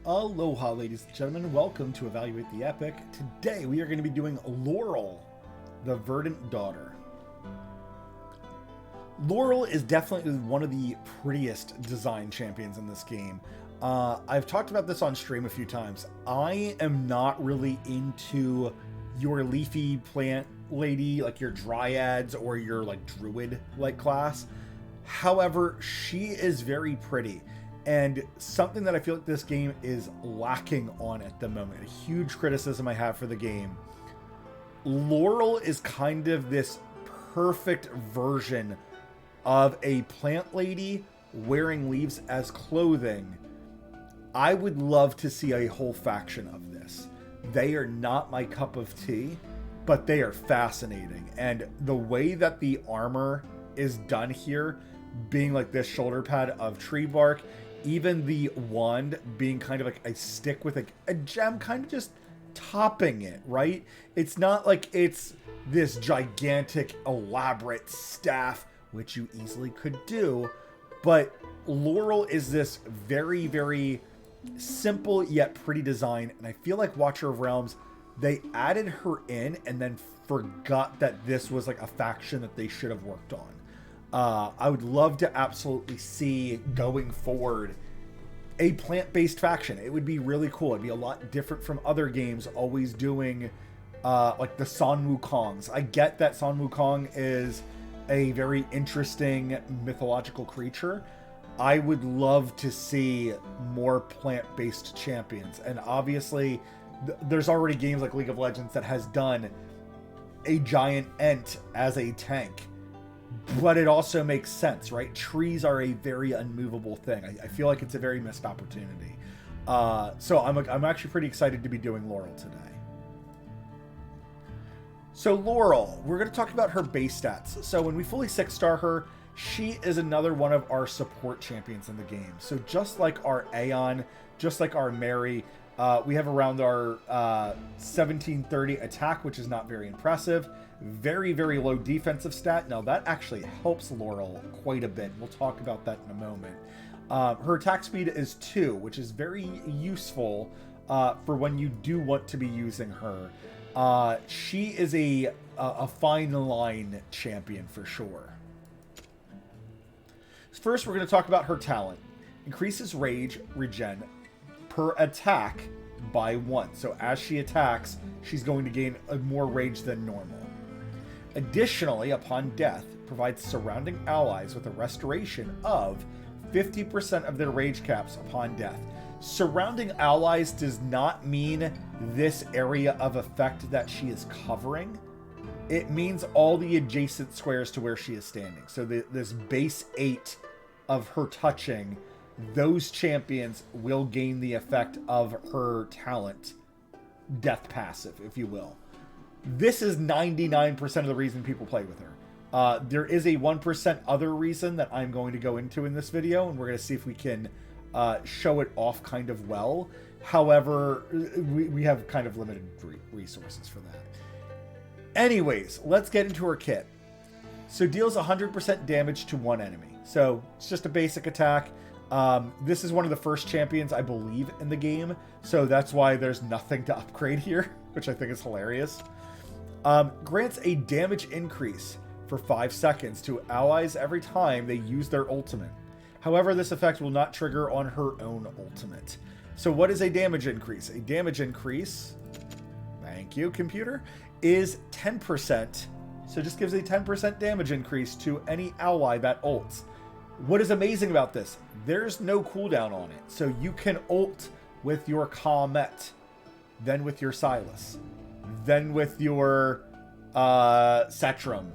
Aloha, ladies and gentlemen. Welcome to Evaluate the Epic. Today we are going to be doing Laurel, the Verdant Daughter. Laurel is definitely one of the prettiest design champions in this game. I've talked about this on stream a few times. I am not really into your leafy plant lady, like your dryads or your like druid-like class. However, she is very pretty. And something that I feel like this game is lacking on at the moment, a huge criticism I have for the game. Laurel is kind of this perfect version of a plant lady wearing leaves as clothing. I would love to see a whole faction of this. They are not my cup of tea, but they are fascinating. And the way that the armor is done here, being like this shoulder pad of tree bark, even the wand being kind of like a stick with a gem kind of just topping it, right? It's not like it's this gigantic, elaborate staff, which you easily could do, but Laurel is this very, very simple yet pretty design, and I feel like Watcher of Realms, they added her in and then forgot that this was like a faction that they should have worked on. I would love to absolutely see, going forward, a plant-based faction. It would be really cool. It'd be a lot different from other games always doing like the Sun Wukongs. I get that Sun Wukong is a very interesting mythological creature. I would love to see more plant-based champions. And obviously, there's already games like League of Legends that has done a giant Ent as a tank. But it also makes sense, right? Trees are a very unmovable thing. I feel like it's a very missed opportunity. So I'm actually pretty excited to be doing Laurel today. So Laurel, we're going to talk about her base stats. So when we fully 6-star her, she is another one of our support champions in the game. So just like our Aeon, just like our Mary, we have around our 1730 attack, which is not very impressive. Very, very low defensive stat. Now, that actually helps Laurel quite a bit. We'll talk about that in a moment. Her attack speed is 2, which is very useful for when you do want to be using her. She is a fine line champion for sure. First, we're going to talk about her talent. Increases rage regen per attack by 1. So as she attacks, she's going to gain more rage than normal. Additionally, upon death, provides surrounding allies with a restoration of 50% of their rage caps upon death. Surrounding allies does not mean this area of effect that she is covering. It means all the adjacent squares to where she is standing. So this base 8 of her touching, those champions will gain the effect of her death passive, if you will. This is 99% of the reason people play with her. There is a 1% other reason that I'm going to go into in this video, and we're going to see if we can show it off kind of well. However, we have kind of limited resources for that. Anyways, let's get into her kit. So deals 100% damage to one enemy. So it's just a basic attack. This is one of the first champions, I believe, in the game. So that's why there's nothing to upgrade here, which I think is hilarious. Grants a damage increase for 5 seconds to allies every time they use their ultimate. However, this effect will not trigger on her own ultimate. So what is a damage increase? A damage increase, thank you, computer, is 10%. So just gives a 10% damage increase to any ally that ults. What is amazing about this? There's no cooldown on it. So you can ult with your Comet, then with your Silas, then with your Setrum.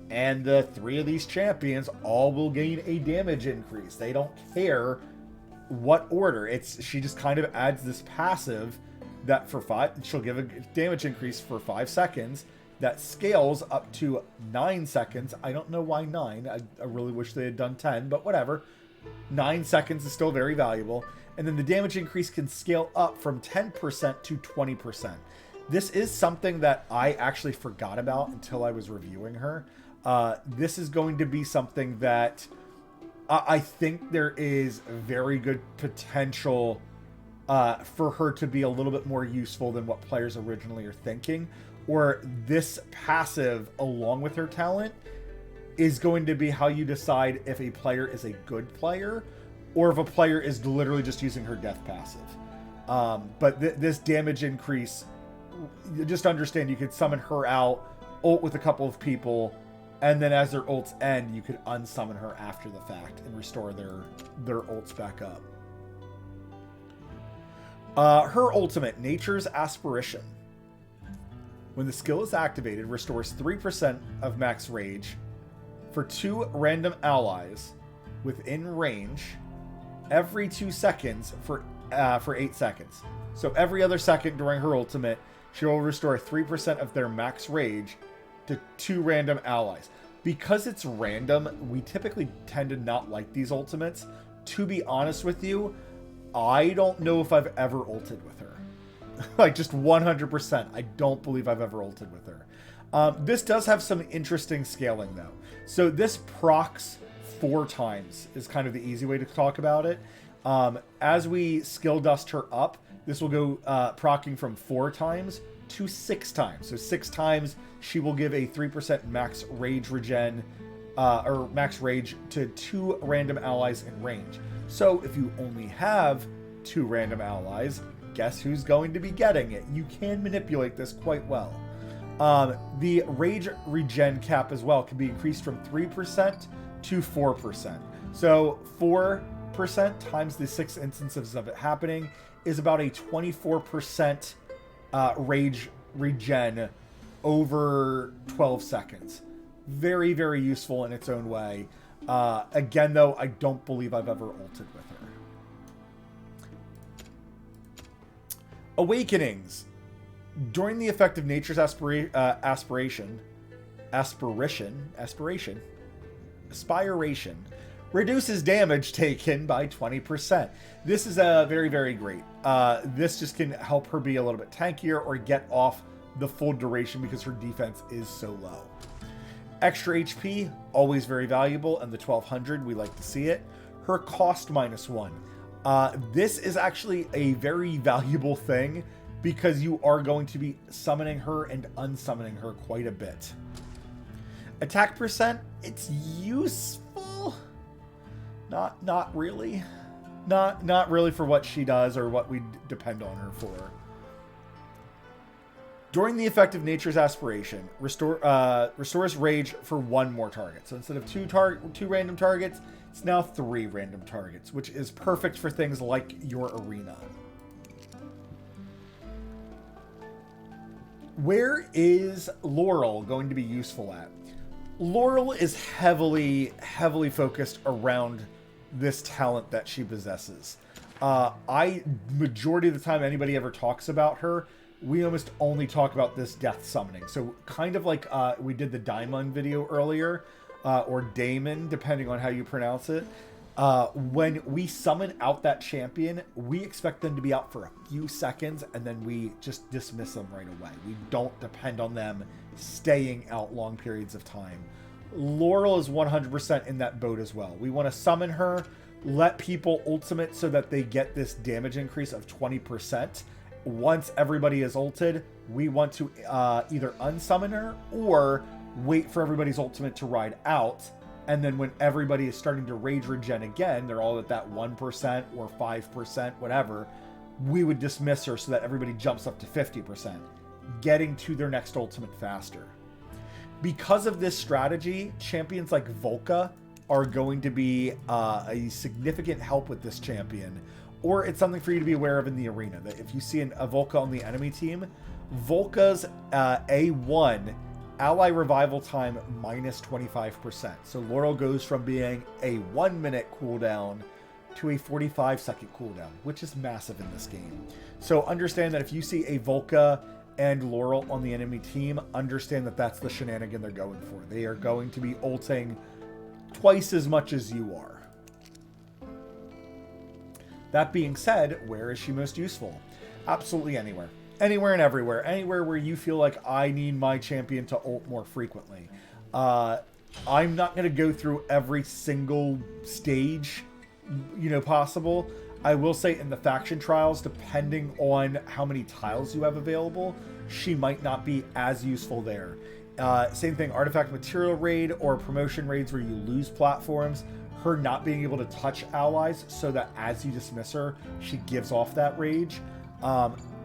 And the 3 of these champions all will gain a damage increase. They don't care what order. She just kind of adds this passive that for 5, she'll give a damage increase for 5 seconds that scales up to 9 seconds. I don't know why 9. I really wish they had done 10, but whatever. 9 seconds is still very valuable. And then the damage increase can scale up from 10% to 20%. This is something that I actually forgot about until I was reviewing her. This is going to be something that I think there is very good potential for her to be a little bit more useful than what players originally are thinking. Or this passive, along with her talent, is going to be how you decide if a player is a good player or if a player is literally just using her death passive. But this damage increase, just understand you could summon her out, ult with a couple of people, and then as their ults end, you could unsummon her after the fact and restore their ults back up. Her ultimate, Nature's Aspiration. When the skill is activated, restores 3% of max rage for 2 random allies within range every 2 seconds for 8 seconds. So every other second during her ultimate, she will restore 3% of their max rage to 2 random allies. Because it's random, we typically tend to not like these ultimates. To be honest with you, I don't know if I've ever ulted with her. Like, just 100%. I don't believe I've ever ulted with her. This does have some interesting scaling, though. So this procs 4 times is kind of the easy way to talk about it. As we skill dust her up, this will go proccing from 4 times to 6 times. So 6 times she will give a 3% max rage regen, or max rage to 2 random allies in range. So if you only have 2 random allies, guess who's going to be getting it? You can manipulate this quite well. The rage regen cap as well can be increased from 3% to 4%. So 4% times the 6 instances of it happening is about a 24% rage regen over 12 seconds. Very, very useful in its own way. Again, though, I don't believe I've ever ulted with her. Awakenings. During the effect of Nature's Aspiration, reduces damage taken by 20%. This is very, very great. This just can help her be a little bit tankier or get off the full duration because her defense is so low. Extra HP, always very valuable, and the 1200, we like to see it. Her cost -1. This is actually a very valuable thing because you are going to be summoning her and unsummoning her quite a bit. Attack percent, it's useful. Not really. Not really for what she does or what we depend on her for. During the effect of Nature's Aspiration, restores rage for 1 more target. So instead of 2 random targets, it's now 3 random targets, which is perfect for things like your arena. Where is Laurel going to be useful at? Laurel is heavily focused around this talent that she possesses. Majority of the time anybody ever talks about her, we almost only talk about this death summoning. So kind of like we did the Daimon video earlier, or Damon, depending on how you pronounce it. When we summon out that champion, we expect them to be out for a few seconds, and then we just dismiss them right away. We don't depend on them staying out long periods of time. Laurel is 100% in that boat as well. We want to summon her, let people ultimate so that they get this damage increase of 20%. Once everybody is ulted, we want to either unsummon her or wait for everybody's ultimate to ride out. And then when everybody is starting to rage regen again, they're all at that 1% or 5%, whatever, we would dismiss her so that everybody jumps up to 50%, getting to their next ultimate faster. Because of this strategy, champions like Volca are going to be a significant help with this champion. Or it's something for you to be aware of in the arena, that if you see a Volca on the enemy team, Volca's A1 ally revival time minus 25%. So Laurel goes from being a 1-minute cooldown to a 45-second cooldown, which is massive in this game. So understand that if you see a Volca and Laurel on the enemy team, understand that that's the shenanigan they're going for. They are going to be ulting twice as much as you are. That being said, where is she most useful? Absolutely anywhere. Anywhere and everywhere. Anywhere where you feel like I need my champion to ult more frequently. I'm not going to go through every single stage, possible. I will say in the faction trials, depending on how many tiles you have available, she might not be as useful there. Same thing, artifact material raid or promotion raids where you lose platforms, her not being able to touch allies so that as you dismiss her, she gives off that rage.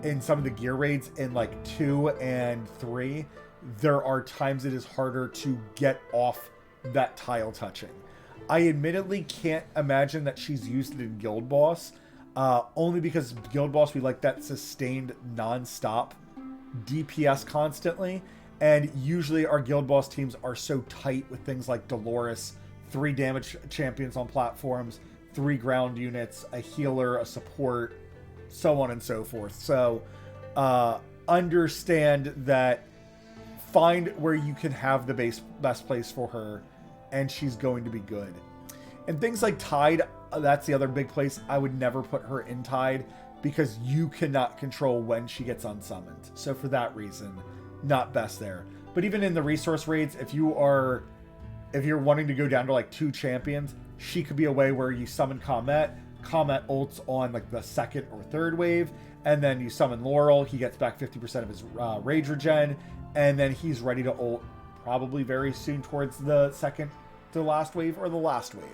In some of the gear raids in like 2 and 3, there are times it is harder to get off that tile touching. I admittedly can't imagine that she's used it in Guild Boss, only because Guild Boss we like that sustained non-stop DPS constantly, and usually our Guild Boss teams are so tight with things like Dolores, 3 damage champions on platforms, 3 ground units, a healer, a support, so on and so forth. So understand that, find where you can have the best place for her, and she's going to be good. And things like Tide, that's the other big place. I would never put her in Tide because you cannot control when she gets unsummoned. So for that reason, not best there. But even in the resource raids, if you're wanting to go down to like 2 champions, she could be a way where you summon Comet ults on like the 2nd or 3rd wave, and then you summon Laurel, he gets back 50% of his rage regen, and then he's ready to ult probably very soon towards the 2nd to last wave or the last wave.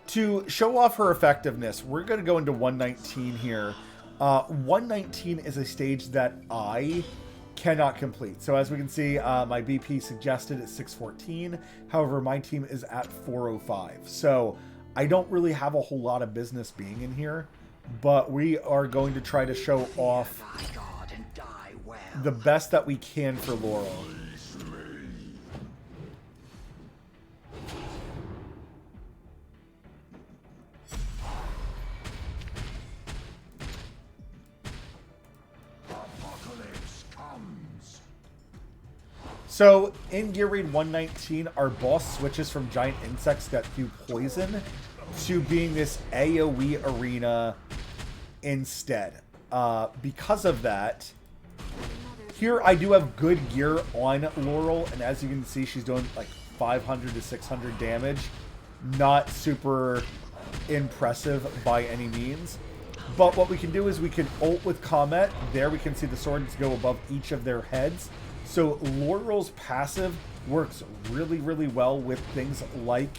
To show off her effectiveness, we're going to go into 119 here. 119 is a stage that I cannot complete. So as we can see, my BP suggested at 614. However, my team is at 405. So I don't really have a whole lot of business being in here, but we are going to try to show off the best that we can for Laurel. So in Gear Raid 119, our boss switches from giant insects that do poison to being this AoE arena instead. Because of that, here I do have good gear on Laurel, and as you can see, she's doing like 500 to 600 damage. Not super impressive by any means. But what we can do is we can ult with Comet. There we can see the swords go above each of their heads. So Laurel's passive works really, really well with things like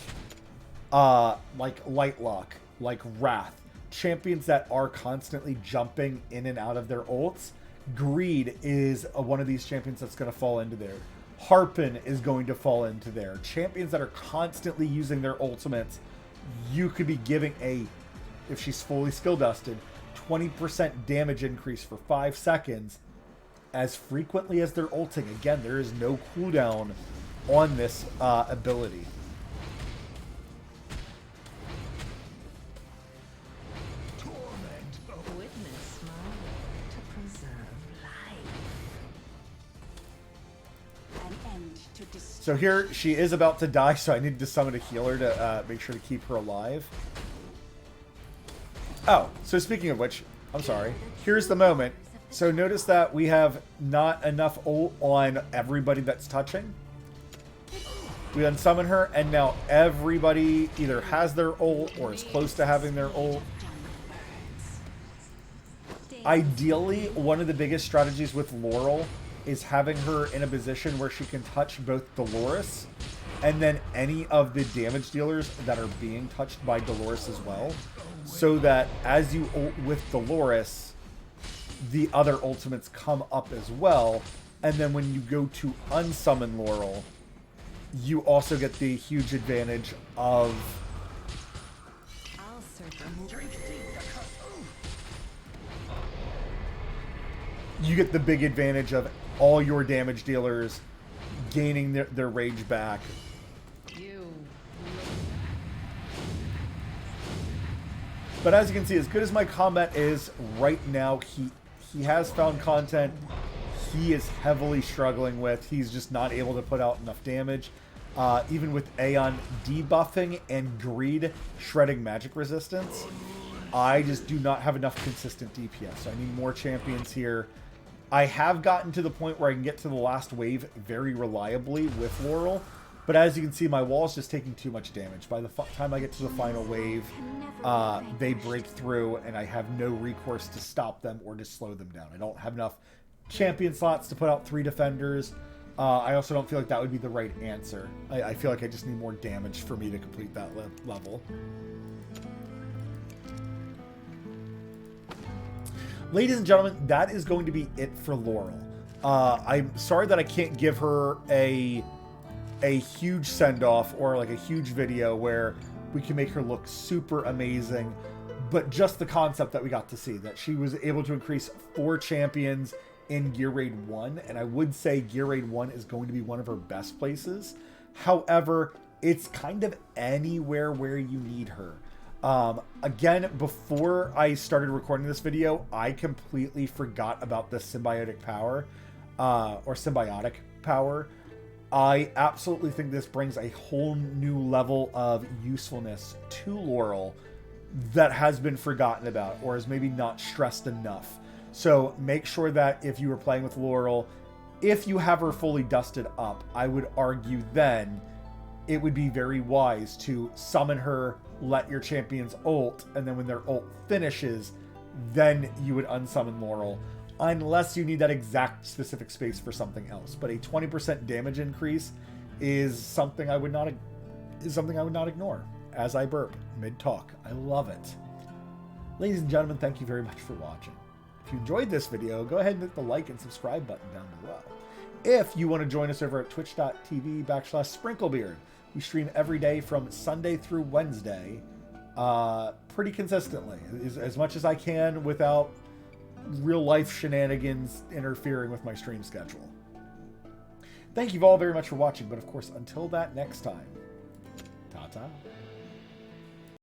Lightlock, like Wrath, champions that are constantly jumping in and out of their ults. Greed is one of these champions that's going to fall into there. Harpin is going to fall into there. Champions that are constantly using their ultimates, you could be giving if she's fully skill dusted, 20% damage increase for 5 seconds as frequently as they're ulting. Again, there is no cooldown on this ability. So here she is about to die, so I need to summon a healer to make sure to keep her alive. Oh, so speaking of which, I'm sorry. Here's the moment. So notice that we have not enough ult on everybody that's touching. We unsummon her, and now everybody either has their ult or is close to having their ult. Ideally, one of the biggest strategies with Laurel is having her in a position where she can touch both Dolores and then any of the damage dealers that are being touched by Dolores as well. So that as you ult with Dolores, the other ultimates come up as well. And then when you go to unsummon Laurel, you also get the huge advantage of you get the big advantage of all your damage dealers gaining their rage back. But as you can see, as good as my combat is right now, he has found content he is heavily struggling with. He's just not able to put out enough damage. Even with Aeon debuffing and Greed shredding magic resistance, I just do not have enough consistent DPS. So I need more champions here. I have gotten to the point where I can get to the last wave very reliably with Laurel, But as you can see, my wall is just taking too much damage. By the time I get to the final wave, they break through, and I have no recourse to stop them or to slow them down. I don't have enough champion slots to put out 3 defenders. I also don't feel like that would be the right answer. I feel like I just need more damage for me to complete that level. Ladies and gentlemen, that is going to be it for Laurel. I'm sorry that I can't give her a huge send-off or like a huge video where we can make her look super amazing, but just the concept that we got to see, that she was able to increase 4 champions in Gear Raid 1, and I would say Gear Raid 1 is going to be one of her best places. However, it's kind of anywhere where you need her. Again, before I started recording this video, I completely forgot about the symbiotic power, or symbiotic power. I absolutely think this brings a whole new level of usefulness to Laurel that has been forgotten about, or is maybe not stressed enough. So make sure that if you were playing with Laurel, if you have her fully dusted up, I would argue then it would be very wise to summon her, let your champions ult, and then when their ult finishes, then you would unsummon Laurel, unless you need that exact specific space for something else. But a 20% damage increase is something I would not ignore as I burp mid-talk. I love it. Ladies and gentlemen, thank you very much for watching. If you enjoyed this video, go ahead and hit the like and subscribe button down below. If you want to join us over at twitch.tv/sprinklebeard, we stream every day from Sunday through Wednesday, pretty consistently, as much as I can without real life shenanigans interfering with my stream schedule. Thank you all very much for watching, but of course, until that next time, ta-ta.